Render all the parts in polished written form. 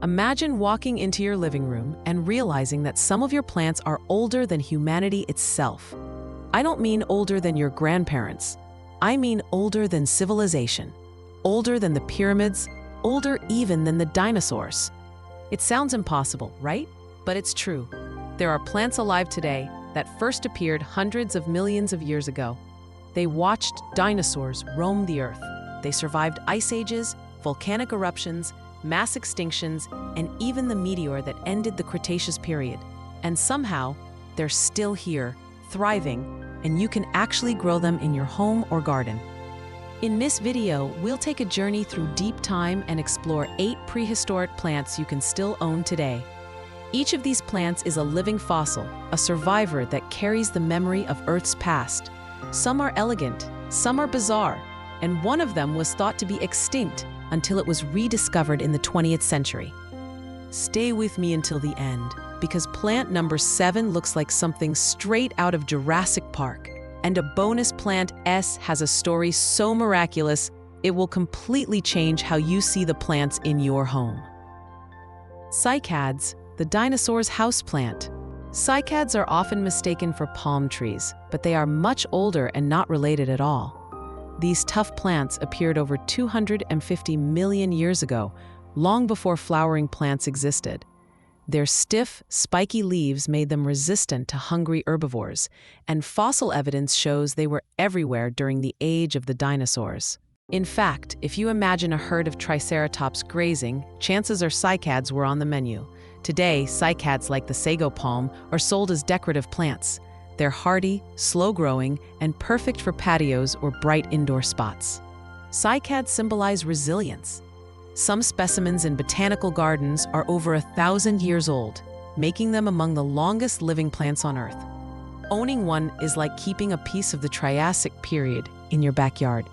Imagine walking into your living room and realizing that some of your plants are older than humanity itself. I don't mean older than your grandparents. I mean older than civilization, older than the pyramids, older even than the dinosaurs. It sounds impossible, right? But it's true. There are plants alive today that first appeared hundreds of millions of years ago. They watched dinosaurs roam the earth. They survived ice ages, volcanic eruptions, mass extinctions, and even the meteor that ended the Cretaceous period. And somehow, they're still here, thriving, and you can actually grow them in your home or garden. In this video, we'll take a journey through deep time and explore 8 prehistoric plants you can still own today. Each of these plants is a living fossil, a survivor that carries the memory of Earth's past. Some are elegant, some are bizarre, and one of them was thought to be extinct until it was rediscovered in the 20th century. Stay with me until the end, because plant number 7 looks like something straight out of Jurassic Park. And a bonus plant S has a story so miraculous, it will completely change how you see the plants in your home. Cycads, the dinosaur's houseplant. Cycads are often mistaken for palm trees, but they are much older and not related at all. These tough plants appeared over 250 million years ago, long before flowering plants existed. Their stiff, spiky leaves made them resistant to hungry herbivores, and fossil evidence shows they were everywhere during the age of the dinosaurs. In fact, if you imagine a herd of triceratops grazing, chances are cycads were on the menu. Today, cycads like the sago palm are sold as decorative plants. They're hardy, slow-growing, and perfect for patios or bright indoor spots. Cycads symbolize resilience. Some specimens in botanical gardens are over 1,000 years old, making them among the longest living plants on Earth. Owning one is like keeping a piece of the Triassic period in your backyard.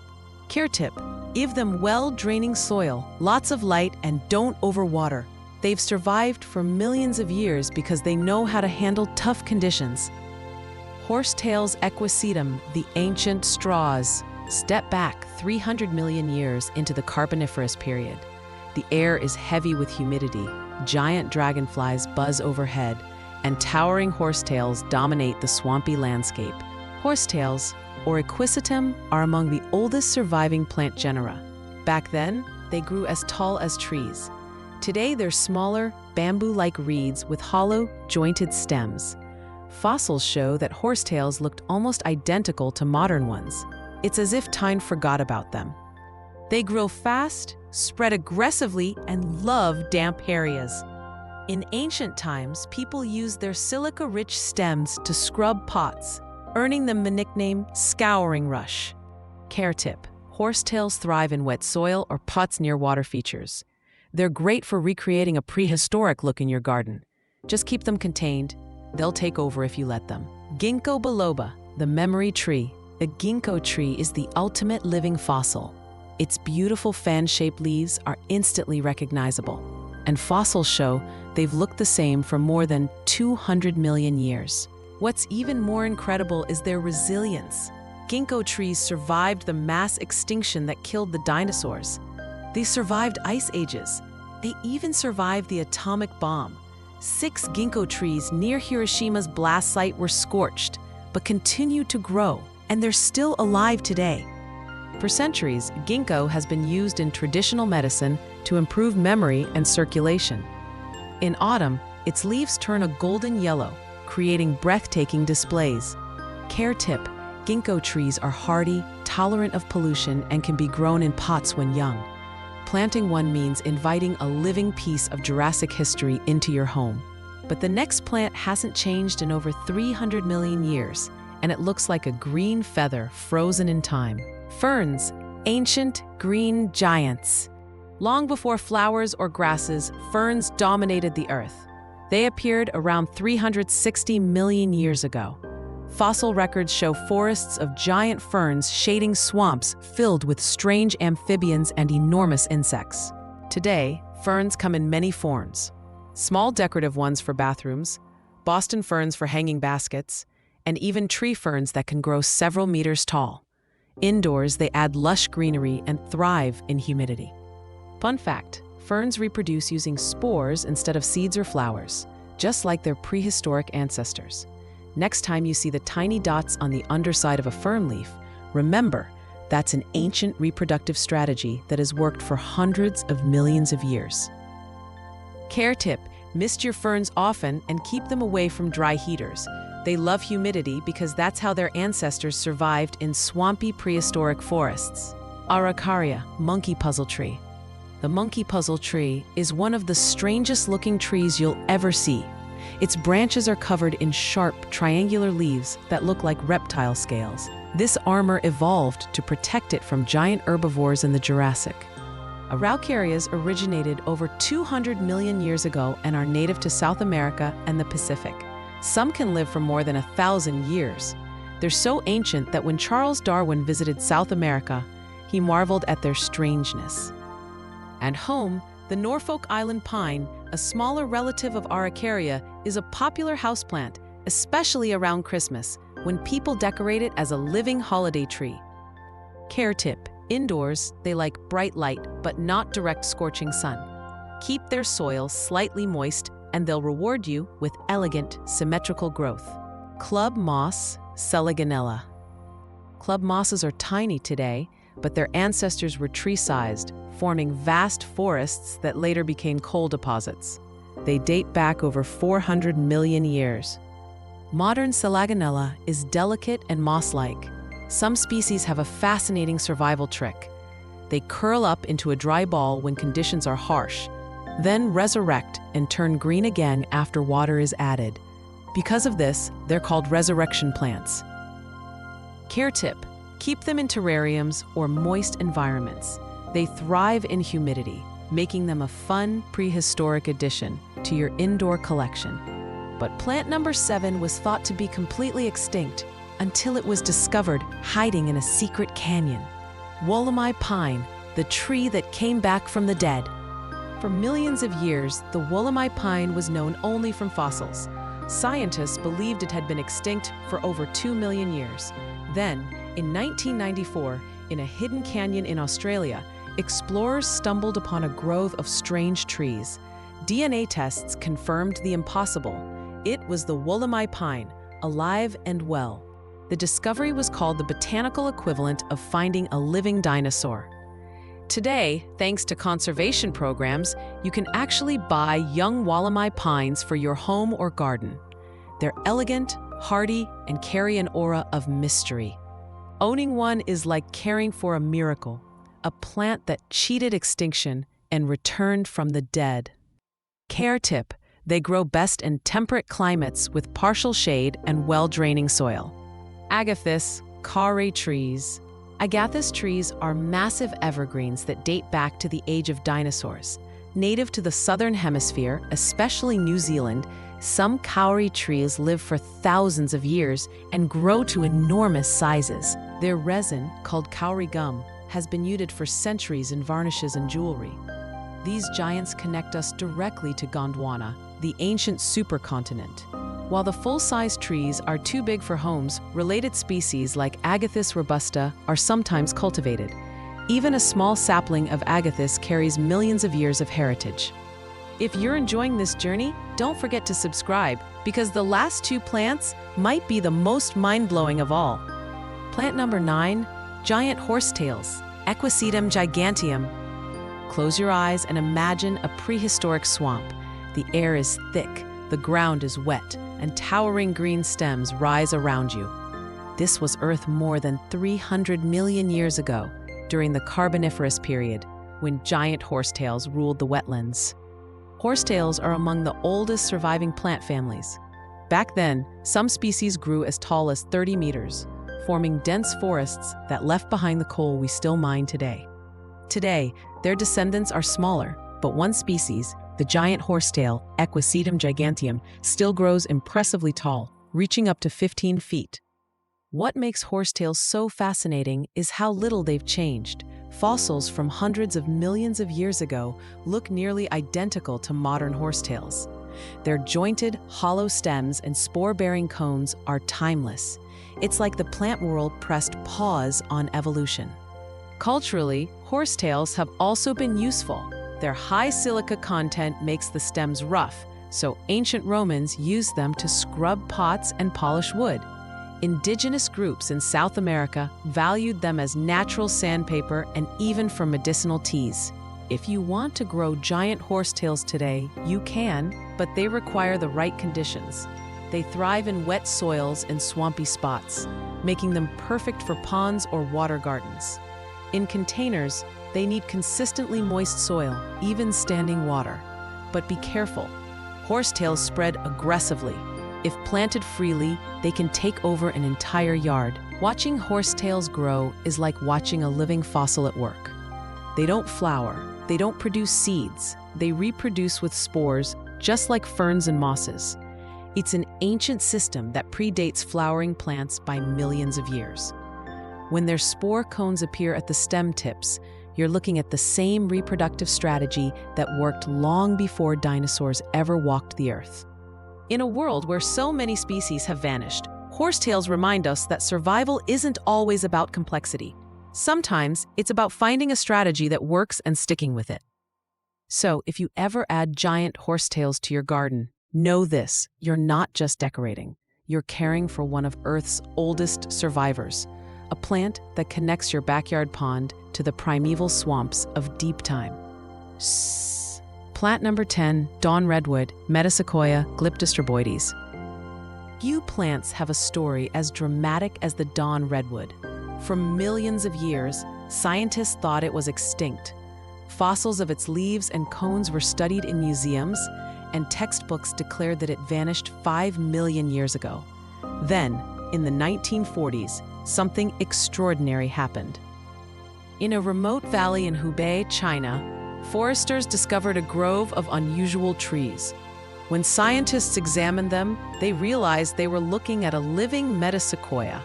Care tip: give them well-draining soil, lots of light, and don't overwater. They've survived for millions of years because they know how to handle tough conditions. Horsetails equisetum, the ancient straws, step back 300 million years into the Carboniferous period. The air is heavy with humidity, giant dragonflies buzz overhead, and towering horsetails dominate the swampy landscape. Horsetails, or equisetum, are among the oldest surviving plant genera. Back then, they grew as tall as trees. Today, they're smaller, bamboo-like reeds with hollow, jointed stems. Fossils show that horsetails looked almost identical to modern ones. It's as if time forgot about them. They grow fast, spread aggressively, and love damp areas. In ancient times, people used their silica-rich stems to scrub pots, earning them the nickname scouring rush. Care tip: horsetails thrive in wet soil or pots near water features. They're great for recreating a prehistoric look in your garden. Just keep them contained. They'll take over if you let them. Ginkgo biloba, the memory tree. The ginkgo tree is the ultimate living fossil. Its beautiful fan-shaped leaves are instantly recognizable, and fossils show they've looked the same for more than 200 million years. What's even more incredible is their resilience. Ginkgo trees survived the mass extinction that killed the dinosaurs. They survived ice ages. They even survived the atomic bomb. 6 ginkgo trees near Hiroshima's blast site were scorched, but continued to grow, and they're still alive today. For centuries, ginkgo has been used in traditional medicine to improve memory and circulation. In autumn, its leaves turn a golden yellow, creating breathtaking displays. Care tip: ginkgo trees are hardy, tolerant of pollution, and can be grown in pots when young. Planting one means inviting a living piece of Jurassic history into your home. But the next plant hasn't changed in over 300 million years, and it looks like a green feather frozen in time. Ferns, ancient green giants. Long before flowers or grasses, ferns dominated the earth. They appeared around 360 million years ago. Fossil records show forests of giant ferns shading swamps filled with strange amphibians and enormous insects. Today, ferns come in many forms. Small decorative ones for bathrooms, Boston ferns for hanging baskets, and even tree ferns that can grow several meters tall. Indoors, they add lush greenery and thrive in humidity. Fun fact: ferns reproduce using spores instead of seeds or flowers, just like their prehistoric ancestors. Next time you see the tiny dots on the underside of a fern leaf, remember, that's an ancient reproductive strategy that has worked for hundreds of millions of years. Care tip: mist your ferns often and keep them away from dry heaters. They love humidity because that's how their ancestors survived in swampy prehistoric forests. Araucaria, monkey puzzle tree. The monkey puzzle tree is one of the strangest looking trees you'll ever see. Its branches are covered in sharp, triangular leaves that look like reptile scales. This armor evolved to protect it from giant herbivores in the Jurassic. Araucarias originated over 200 million years ago and are native to South America and the Pacific. Some can live for more than 1,000 years. They're so ancient that when Charles Darwin visited South America, he marveled at their strangeness. And home, the Norfolk Island pine, a smaller relative of Araucaria, is a popular houseplant, especially around Christmas, when people decorate it as a living holiday tree. Care tip: indoors, they like bright light, but not direct scorching sun. Keep their soil slightly moist, and they'll reward you with elegant, symmetrical growth. Club moss, Selaginella. Club mosses are tiny today, but their ancestors were tree-sized, forming vast forests that later became coal deposits. They date back over 400 million years. Modern Selaginella is delicate and moss-like. Some species have a fascinating survival trick. They curl up into a dry ball when conditions are harsh, then resurrect and turn green again after water is added. Because of this, they're called resurrection plants. Care tip: keep them in terrariums or moist environments. They thrive in humidity, making them a fun prehistoric addition to your indoor collection. But plant number 7 was thought to be completely extinct until it was discovered hiding in a secret canyon. Wollemi pine, the tree that came back from the dead. For millions of years, the Wollemi pine was known only from fossils. Scientists believed it had been extinct for over 2 million years. Then, in 1994, in a hidden canyon in Australia, explorers stumbled upon a grove of strange trees. DNA tests confirmed the impossible. It was the Wollemi pine, alive and well. The discovery was called the botanical equivalent of finding a living dinosaur. Today, thanks to conservation programs, you can actually buy young Wollemi pines for your home or garden. They're elegant, hardy, and carry an aura of mystery. Owning one is like caring for a miracle, a plant that cheated extinction and returned from the dead. Care tip: they grow best in temperate climates with partial shade and well-draining soil. Agathis, kauri trees. Agathis trees are massive evergreens that date back to the age of dinosaurs. Native to the southern hemisphere, especially New Zealand, some kauri trees live for thousands of years and grow to enormous sizes. Their resin, called kauri gum, has been used for centuries in varnishes and jewelry. These giants connect us directly to Gondwana, the ancient supercontinent. While the full-size trees are too big for homes, related species like Agathis robusta are sometimes cultivated. Even a small sapling of Agathis carries millions of years of heritage. If you're enjoying this journey, don't forget to subscribe, because the last 2 plants might be the most mind-blowing of all. Plant number 9, giant horsetails, Equisetum giganteum. Close your eyes and imagine a prehistoric swamp. The air is thick, the ground is wet, and towering green stems rise around you. This was Earth more than 300 million years ago, during the Carboniferous period, when giant horsetails ruled the wetlands. Horsetails are among the oldest surviving plant families. Back then, some species grew as tall as 30 meters, forming dense forests that left behind the coal we still mine today. Today, their descendants are smaller, but one species, the giant horsetail, Equisetum giganteum, still grows impressively tall, reaching up to 15 feet. What makes horsetails so fascinating is how little they've changed. Fossils from hundreds of millions of years ago look nearly identical to modern horsetails. Their jointed, hollow stems and spore-bearing cones are timeless. It's like the plant world pressed pause on evolution. Culturally, horsetails have also been useful. Their high silica content makes the stems rough, so ancient Romans used them to scrub pots and polish wood. Indigenous groups in South America valued them as natural sandpaper and even for medicinal teas. If you want to grow giant horsetails today, you can, but they require the right conditions. They thrive in wet soils and swampy spots, making them perfect for ponds or water gardens. In containers, they need consistently moist soil, even standing water. But be careful. Horsetails spread aggressively. If planted freely, they can take over an entire yard. Watching horsetails grow is like watching a living fossil at work. They don't flower. They don't produce seeds. They reproduce with spores, just like ferns and mosses. It's an ancient system that predates flowering plants by millions of years. When their spore cones appear at the stem tips, you're looking at the same reproductive strategy that worked long before dinosaurs ever walked the earth. In a world where so many species have vanished, horsetails remind us that survival isn't always about complexity. Sometimes it's about finding a strategy that works and sticking with it. So, if you ever add giant horsetails to your garden, know this: you're not just decorating. You're caring for one of Earth's oldest survivors, a plant that connects your backyard pond to the primeval swamps of deep time. Plant number 10, Dawn Redwood, Metasequoia glyptostroboides. Few plants have a story as dramatic as the Dawn Redwood. For millions of years, scientists thought it was extinct. Fossils of its leaves and cones were studied in museums, and textbooks declared that it vanished 5 million years ago. Then, in the 1940s, something extraordinary happened. In a remote valley in Hubei, China, foresters discovered a grove of unusual trees. When scientists examined them, they realized they were looking at a living metasequoia,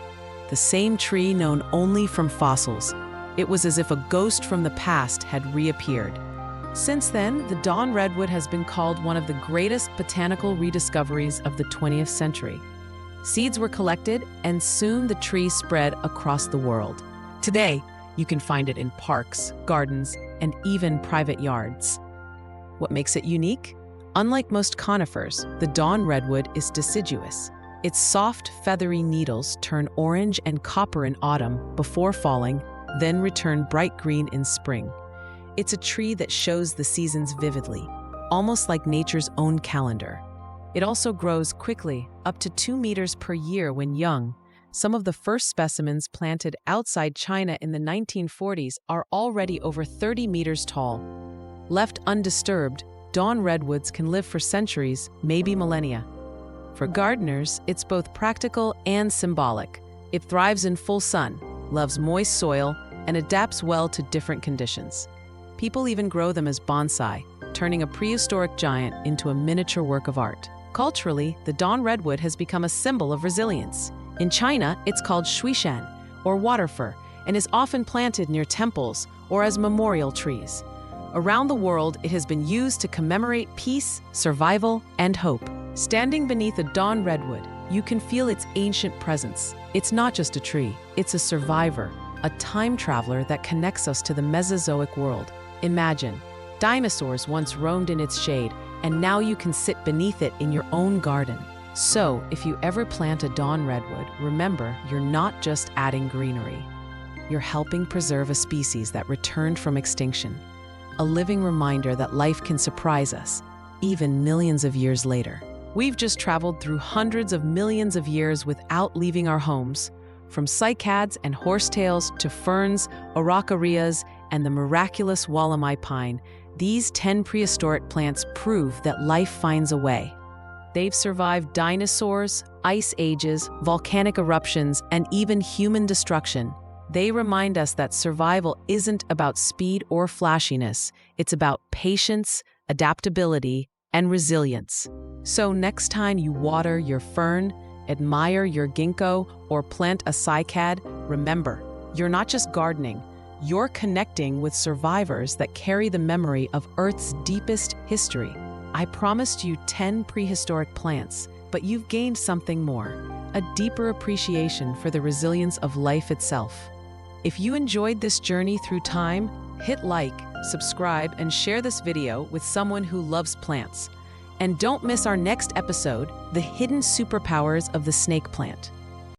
the same tree known only from fossils. It was as if a ghost from the past had reappeared. Since then, the Dawn Redwood has been called one of the greatest botanical rediscoveries of the 20th century. Seeds were collected, and soon the tree spread across the world. Today, you can find it in parks, gardens, and even private yards. What makes it unique? Unlike most conifers, the Dawn Redwood is deciduous. Its soft, feathery needles turn orange and copper in autumn before falling, then return bright green in spring. It's a tree that shows the seasons vividly, almost like nature's own calendar. It also grows quickly, up to 2 meters per year when young. Some of the first specimens planted outside China in the 1940s are already over 30 meters tall. Left undisturbed, Dawn Redwoods can live for centuries, maybe millennia. For gardeners, it's both practical and symbolic. It thrives in full sun, loves moist soil, and adapts well to different conditions. People even grow them as bonsai, turning a prehistoric giant into a miniature work of art. Culturally, the Dawn Redwood has become a symbol of resilience. In China, it's called shuishan, or water fir, and is often planted near temples or as memorial trees. Around the world, it has been used to commemorate peace, survival, and hope. Standing beneath a Dawn Redwood, you can feel its ancient presence. It's not just a tree, it's a survivor, a time traveler that connects us to the Mesozoic world. Imagine, dinosaurs once roamed in its shade, and now you can sit beneath it in your own garden. So, if you ever plant a Dawn Redwood, remember, you're not just adding greenery. You're helping preserve a species that returned from extinction. A living reminder that life can surprise us, even millions of years later. We've just traveled through hundreds of millions of years without leaving our homes. From cycads and horsetails to ferns, araucarias, and the miraculous Wallamai pine, these 10 prehistoric plants prove that life finds a way. They've survived dinosaurs, ice ages, volcanic eruptions, and even human destruction. They remind us that survival isn't about speed or flashiness. It's about patience, adaptability, and resilience. So next time you water your fern, admire your ginkgo, or plant a cycad, remember, you're not just gardening. You're connecting with survivors that carry the memory of Earth's deepest history. I promised you 10 prehistoric plants, but you've gained something more, a deeper appreciation for the resilience of life itself. If you enjoyed this journey through time, hit like, subscribe, and share this video with someone who loves plants. And don't miss our next episode, The Hidden Superpowers of the Snake Plant.